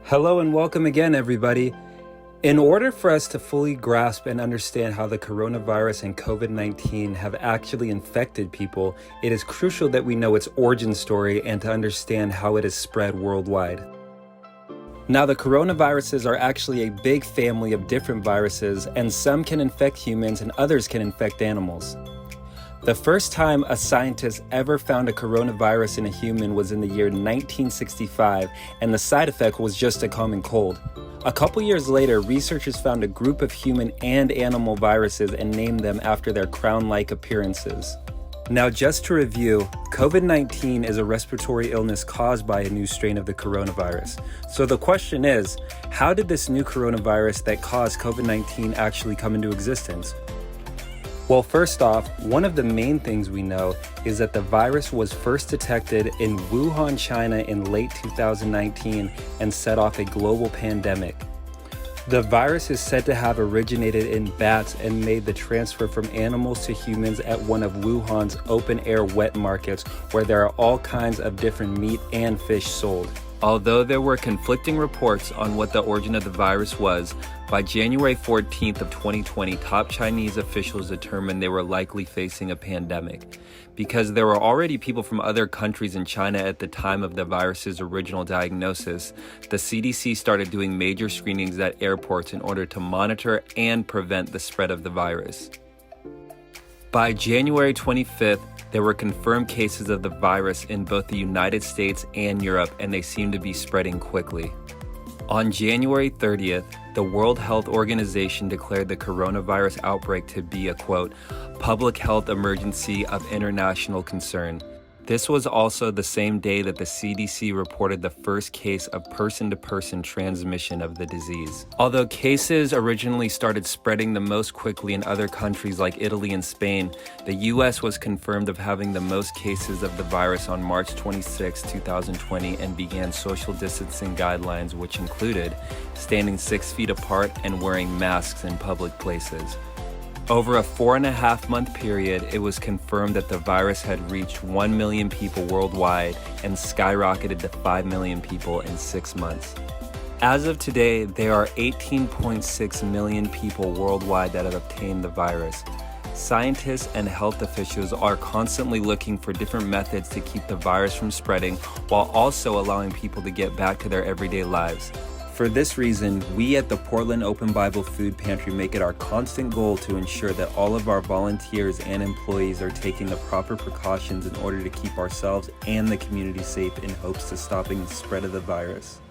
Hello and welcome again, everybody. In order for us to fully grasp and understand how the coronavirus and COVID-19 have actually infected people, it is crucial that we know its origin story and to understand how it has spread worldwide. Now, the coronaviruses are actually a big family of different viruses, and some can infect humans and others can infect animals. The first time a scientist ever found a coronavirus in a human was in the year 1965, and the side effect was just a common cold. A couple years later, researchers found a group of human and animal viruses and named them after their crown-like appearances. Now, just to review, COVID-19 is a respiratory illness caused by a new strain of the coronavirus. So the question is, how did this new coronavirus that caused COVID-19 actually come into existence? Well, first off, one of the main things we know is that the virus was first detected in Wuhan, China in late 2019 and set off a global pandemic. The virus is said to have originated in bats and made the transfer from animals to humans at one of Wuhan's open-air wet markets where there are all kinds of different meat and fish sold. Although there were conflicting reports on what the origin of the virus was, by January 14th of 2020, top Chinese officials determined they were likely facing a pandemic. Because there were already people from other countries in China at the time of the virus's original diagnosis, the CDC started doing major screenings at airports in order to monitor and prevent the spread of the virus. By January 25th, there were confirmed cases of the virus in both the United States and Europe, and they seemed to be spreading quickly. On January 30th, the World Health Organization declared the coronavirus outbreak to be a, quote, public health emergency of international concern. This was also the same day that the CDC reported the first case of person-to-person transmission of the disease. Although cases originally started spreading the most quickly in other countries like Italy and Spain, the US was confirmed of having the most cases of the virus on March 26, 2020, and began social distancing guidelines, which included standing 6 feet apart and wearing masks in public places. Over a 4.5-month period, it was confirmed that the virus had reached 1 million people worldwide and skyrocketed to 5 million people in 6 months. As of today, there are 18.6 million people worldwide that have obtained the virus. Scientists and health officials are constantly looking for different methods to keep the virus from spreading while also allowing people to get back to their everyday lives. For this reason, we at the Portland Open Bible Food Pantry make it our constant goal to ensure that all of our volunteers and employees are taking the proper precautions in order to keep ourselves and the community safe in hopes of stopping the spread of the virus.